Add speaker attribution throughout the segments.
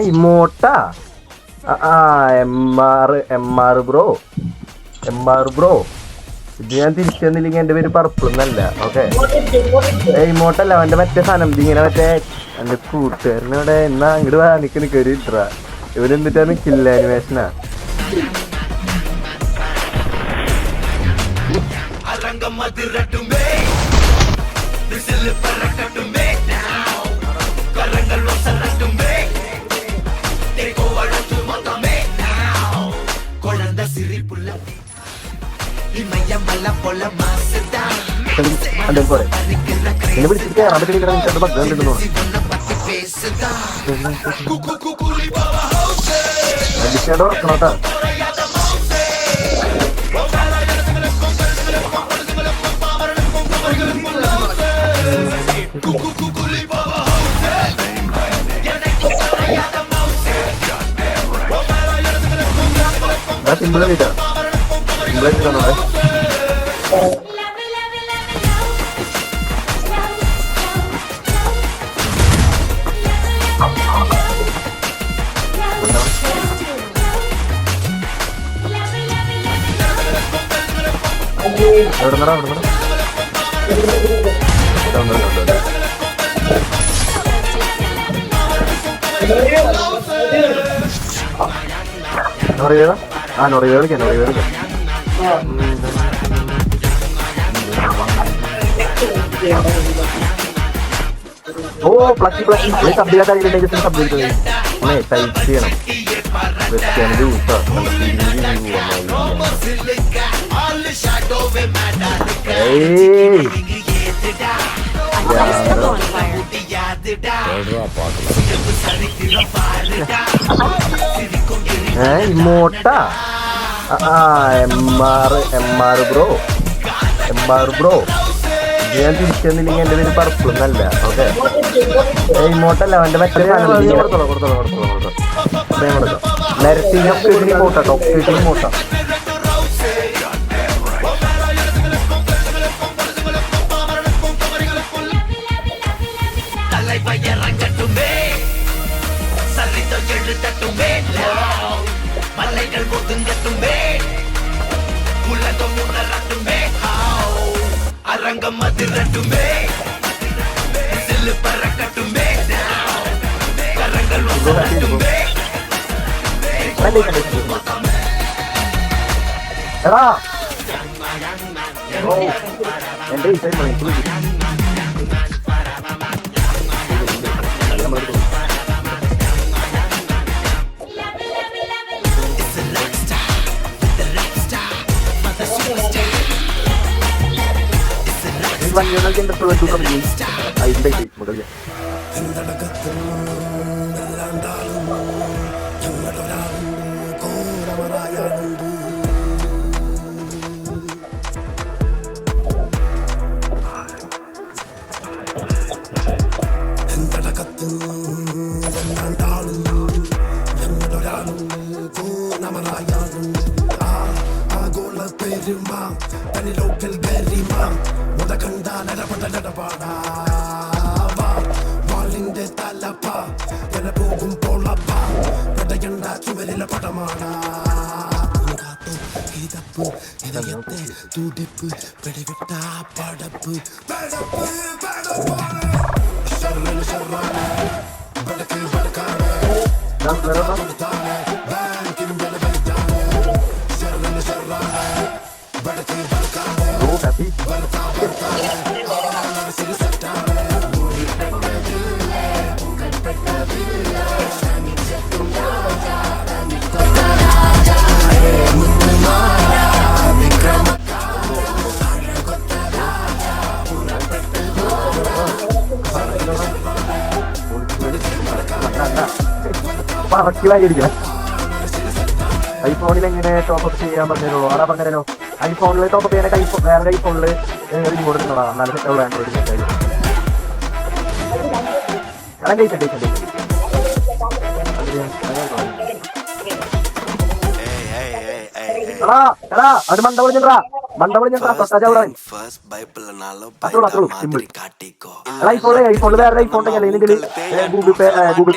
Speaker 1: ഇമോട്ടാ M R bro ഇത് ഞാൻ തിരിച്ചു തന്നില്ലെങ്കിൽ എന്റെ പേര് പർപ്പിളൊന്നല്ല. ഓക്കെ ഇമോട്ടല്ല അവന്റെ മറ്റേ സാധനം ഇങ്ങനെ മറ്റേ എന്റെ കൂട്ടുകാരനോടെ എന്നാ അങ്ങോട്ട് വാ നിക്ക് കയറി ഇട്ട ഇവനെന്തിട്ടാണ് കില്ല അനിമേഷനാ. എന്നെ വിളിച്ചിട്ട് കയറാൻ പറ്റില്ല ബഗ്ഗുണ്ടെന്ന് ഉറക്കണോട്ടാ. സിമ്പിളായിട്ടാ സിമ്പിളായിട്ടാണോ എവിടെന്നടാ നൊറിവേദ നൊറിവേദിക്കാം ഓ പ്ലസ് സബ് ചെയ്യാത്ത സബ് ടൈപ്പ് ചെയ്യണം. ഇമോട്ടാ എം ആർ ബ്രോ ഞാൻ തിരിച്ചു തന്നില്ലെങ്കിൽ എന്റെ പേര് പർപ്പിളൊന്നല്ല. ഓക്കെ ഇമോട്ടല്ല അവന്റെ മറ്റേ നരസിംഹ മോട്ടോ മോട്ടോ എടാ എന്റെ മുതൽ തുടിപ്പ് പിടിവിട്ട പടപ്പ് പറക്കിലായിരിക്കണം. ഐഫോണിൽ എങ്ങനെ ടോപ്പ് ചെയ്യാൻ പറഞ്ഞല്ലോ ആടാ പറഞ്ഞല്ലോ. ഐഫോണിൽ ടോപ്പ് ചെയ്യാനായിട്ട് വേറെ ഐഫോണിൽ റിമോട്ട് എടുക്കണോടാ നല്ല സെറ്റുള്ള ആൻഡ്രോയിഡ് സെറ്റായി. എടാ എടാ അത് മണ്ട വിളിച്ചിട്ടാ മണ്ടവളി ഞാൻ പ്രസാദ് അവിടെ അത്രയുള്ളൂ സിമ്പിൾ. ഐഫോണിൽ വേറെ ഐഫോണിന്റെ അല്ലെങ്കിൽ ഗൂഗിൾ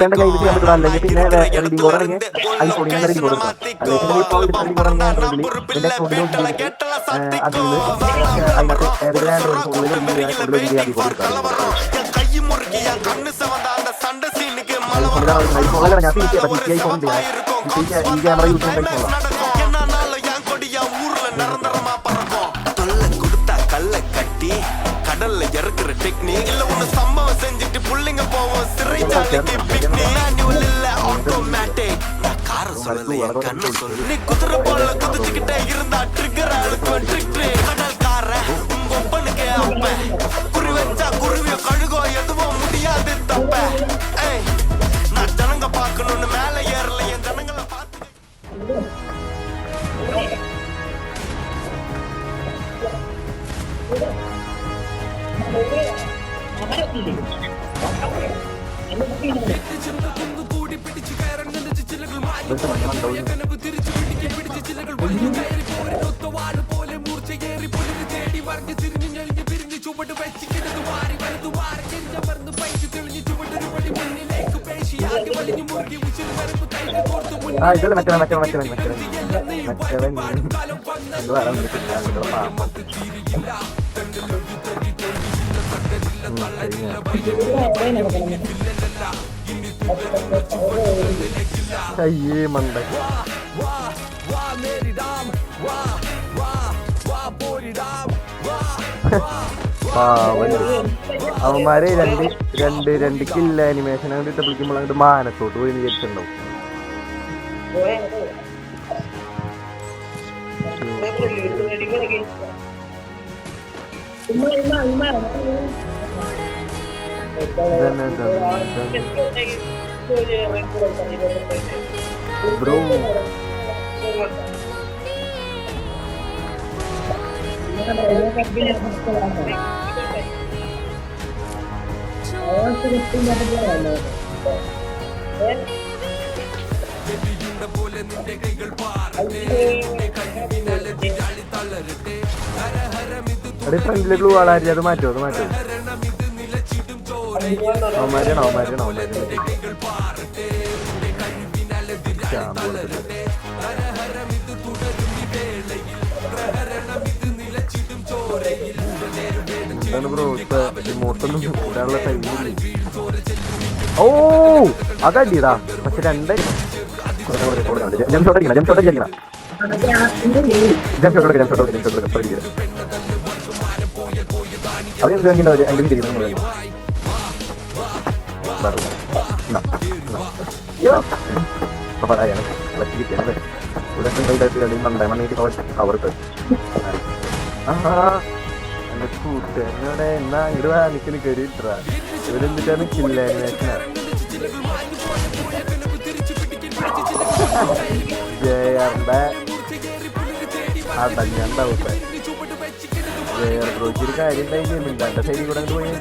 Speaker 1: പേന്റെ കയ്യിൽ ചെയ്യാൻ പറ്റുള്ളൂ. അല്ലെങ്കിൽ പിന്നെ റീഡിംഗ് കോഡ് ആണെങ്കിൽ ഐഫോണിൽ നിന്ന് റീഡിംഗ് കോഡ് എടുക്കാം. അല്ലെങ്കിൽ ഇപ്പോൾ റീഡിംഗ് കോഡ് ആണെങ്കിൽ ആൻഡ്രോയിഡിൽ എന്റെ അക്കൗണ്ടിൽ നോക്കിയിട്ട് അതിൽ നിന്ന് അതിനകത്ത് ഏതെങ്കിലും ആൻഡ്രോയിഡ് ഫോണിൽ റീഡിംഗ് കോഡ് എടുക്കാം. ഐഫോണിലാണ് ഞാൻ ഈ ഐഫോൺ ഉണ്ട്. ഈ ക്യാമറ യൂസ് ചെയ്യുന്ന ഐഫോണാണ്.
Speaker 2: கடல்ல இறக்குற டெக்னிக் இல்ல ஒன்னு சம்பவம் செஞ்சுட்டு புள்ளிங்க போவோம் சிறைச்சாலைக்கு பிக்னிக் மேனுவல் இல்ல ஆட்டோமேட்டிக் நான் கார சொல்லல என் கண்ணு சொல்லு நீ குதிரை போல குதிச்சுக்கிட்டே இருந்தா ட்ரிகர் அழுக்கும் ட்ரிக் கடல் கார உங்க ஒப்பனுக்கே அப்ப குறி வச்சா குருவிய கழுகோ எதுவும் முடியாது தப்ப நான் ஜனங்க பார்க்கணும்னு மேல ஏறல என் ஜனங்களை பார்த்து
Speaker 1: ഇതല്ല മറ്റവൻ അയ്യേ മണ്ട അവന്മാര് രണ്ട് കില്ല അനിമേഷൻ അങ്ങോട്ട് വിളിക്കുമ്പോൾ അങ്ങോട്ട് മാനത്തോട്ട് പോയി വിചാരിച്ചിട്ടുണ്ടാവും. ബ്രോ ഫ്രണ്ടിലെ ഗ്ലൂ ആളാരി അത് മാറ്റോ അവന്മാരാണോ ബ്രോ ഇമോട്ടൊന്നും കൂടാനുള്ള ടൈമില്ല. ഓ അതല്ലീടാ പക്ഷെ രണ്ട് അവർക്ക് കൂട്ടുകാരനോടെ എന്നാ അങ്ങോട്ട് വാ നിക്കല് കയറിയിട്ടാ ഇവരെന്തിട്ടാണ് കില്ല അനിമേഷനാ. ജയറിന്റെ അടഞ്ഞണ്ടാവും ജയർ ബ്രോയ്ക്ക് ഒരു കാര്യം ഉണ്ടായി ഗെയിമില്ല എന്റെ സൈഡിൽ കൂടെ അങ്ങോട്ട് പോയാൽ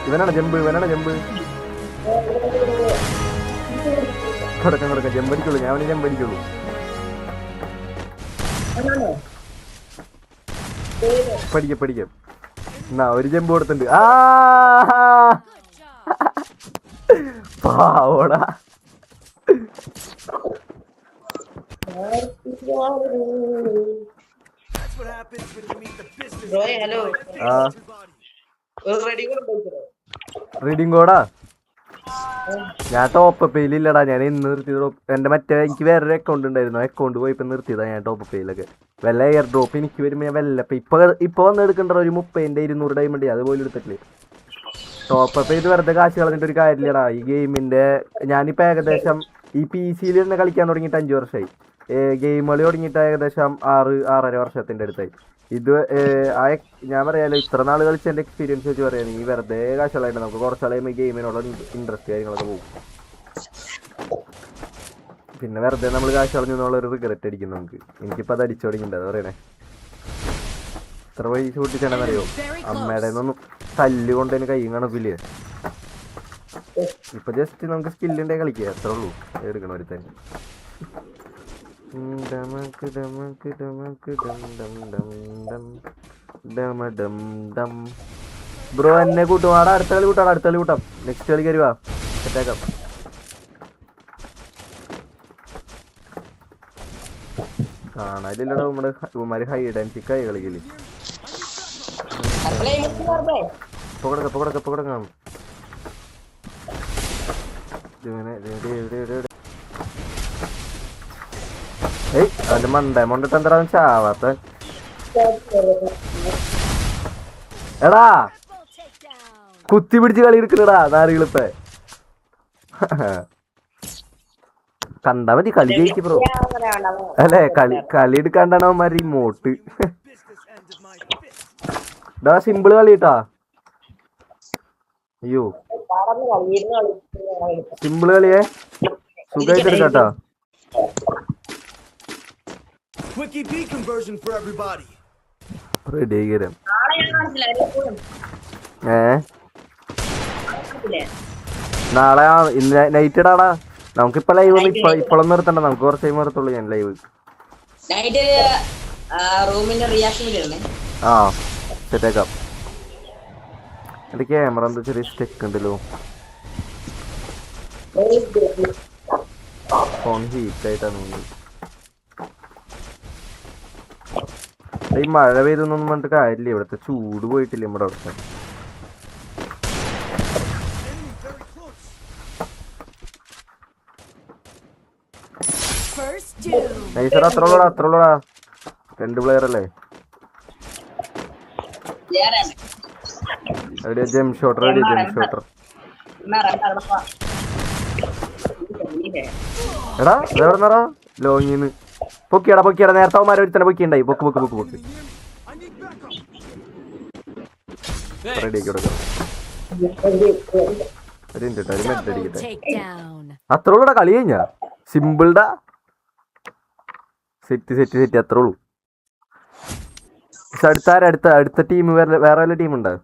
Speaker 1: ഇവനാണ് ജമ്പ് കൊടുക്കാം ജമ്പടിക്കുള്ളൂ. ഞാൻ അവന് ജമ്പടിക്കുള്ളൂ. പഠിക്കാം എന്നാ ഒരു ജമ്പ് കൊടുത്തിട്ടുണ്ട്. പാവോടാ റീഡിംഗ് കോഡാ ഞാൻ ടോപ്പ് പേയിലില്ലടാ. ഞാൻ ഇന്ന് നിർത്തിയത് എന്റെ മറ്റേ എനിക്ക് വേറൊരു അക്കൗണ്ട് ഉണ്ടായിരുന്നു. അക്കൗണ്ട് പോയി ഇപ്പൊ നിർത്തിയതാ ഞാൻ ടോപ്പ് പേയിലൊക്കെ. വല്ല എയർ ഡ്രോപ്പ് എനിക്ക് വരുമ്പോ ഞാൻ വല്ല ഇപ്പൊ വന്ന് എടുക്കണ്ട ഒരു 30-200 ഡയമണ്ട് അതുപോലെ എടുത്തിട്ടില്ലേ. ടോപ്പ് അപ്പ് ചെയ്ത് വെറുതെ കാശ് കളഞ്ഞിട്ട് ഒരു കാര്യമില്ലടാ. ഈ ഗെയിമിന്റെ ഞാനിപ്പോ ഏകദേശം ഈ PC-യിൽ തന്നെ കളിക്കാൻ തുടങ്ങിയിട്ട് 5 വർഷമായി. ഗെയിം കളി തുടങ്ങിയിട്ട് ഏകദേശം 6-6.5 വർഷത്തിന്റെ അടുത്തായി. ഇത് ഞാൻ പറയാലോ ഇത്ര നാൾ കളിച്ച എന്റെ എക്സ്പീരിയൻസ് വെച്ച് പറയാൻ ഈ വെറുതെ കാശുകളായിട്ട് നമുക്ക് കുറച്ചാളായി ഈ ഗെയിമിനോട് ഇൻട്രസ്റ്റ് കാര്യങ്ങളൊക്കെ പോകും. പിന്നെ വെറുതെ നമ്മൾ കാശ് കളഞ്ഞു എന്നുള്ളൊരു റിഗ്രറ്റ് അടിക്കും നമുക്ക്. എനിക്കിപ്പോൾ അത് അടിച്ചു തുടങ്ങിയിട്ടുണ്ട്. അത് പറയണേ ഇത്ര പൈസ കൂട്ടിച്ചാണെന്നറിയോ അമ്മയുടെ ഒന്നും കല്ല് കൊണ്ടതിന് കൈ കണക്കില്ലേ. ഇപ്പൊ ജസ്റ്റ് നമുക്ക് സ്കില്ലുണ്ടെങ്കിൽ കളിക്കുക, അത്രേ ഉള്ളൂ. എടുക്കണം ഒരു തന്നെ. ബ്രോ എന്നെ കൂട്ടുവാടാ, അടുത്ത കളി കൂട്ടാടാ, അടുത്ത കളി കൂട്ടാം. നെക്സ്റ്റ് കളി കയറി വാ, സെറ്റാക്കാം. കാണാനില്ലടാ നമ്മുടെ ഇവന്മാര് ഹൈഡ് ആൻഡ് സിക്ക് ആയി കളിക്കല്. പൊക്കടക്ക കാണും. ഏയ് അവന്റെ മണ്ടിട്ട് എന്താ ചാവാത്ത. എടാ കുത്തി പിടിച്ച് കളി എടുക്കണടാ നാരികളിപ്പ. കണ്ടാ മതി കളി ജയിച്ചു ബ്രോ. അല്ലെ കളി എടുക്കാണ്ടാണ് അവന്മാര് മോട്ട്. ഇതാ സിമ്പിള് കളിട്ടാ. അയ്യോ സിമ്പിള് കളിയേ, സുഖമായിട്ട് എടുക്കാട്ടാ. റെഡി ആയിരം. നാളെ ഇന്ന് നൈറ്റ് ഇടാടാ. നമുക്കിപ്പോ ലൈവ് ഒന്നും ഇപ്പോഴൊന്നും നിർത്തണ്ട, നമുക്ക് കുറച്ച് ടൈം നിർത്തുള്ളൂ. ഞാൻ ലൈവ് ആ സെറ്റാക്കാം. എന്റെ ക്യാമറ എന്താ ചെറിയ സ്റ്റെക്ക് ഉണ്ടല്ലോ, ഫോൺ ഹീറ്റ് ആയിട്ടാണ്. ഈ മഴ പെയ്തൊന്നും പറഞ്ഞിട്ട് കാര്യമില്ല, ഇവിടുത്തെ ചൂട് പോയിട്ടില്ല നമ്മുടെ അവിടുത്തെ. നൈസർ അത്രയുള്ളൂടാ 2 പ്ലെയർ അല്ലേ. ജെം ഷോട്ടർ എടാ ഇതെവിടെന്നാടാ ലോങ്ങിന്ന് പൊക്കിയാടാ. നേരത്തെ അവന്മാരെ ഒരുത്തന്നെ പൊക്കിണ്ടായി. പൊക്ക് റെഡി ആക്കി കൊടുക്കാം. അത്ര ഉള്ളൂടാ കളി കഴിഞ്ഞാ. സിമ്പിൾഡാ, സെറ്റ് അത്രേ ഉള്ളൂ. അടുത്ത ടീം വേറെ വല്ല ടീം ഉണ്ടോ?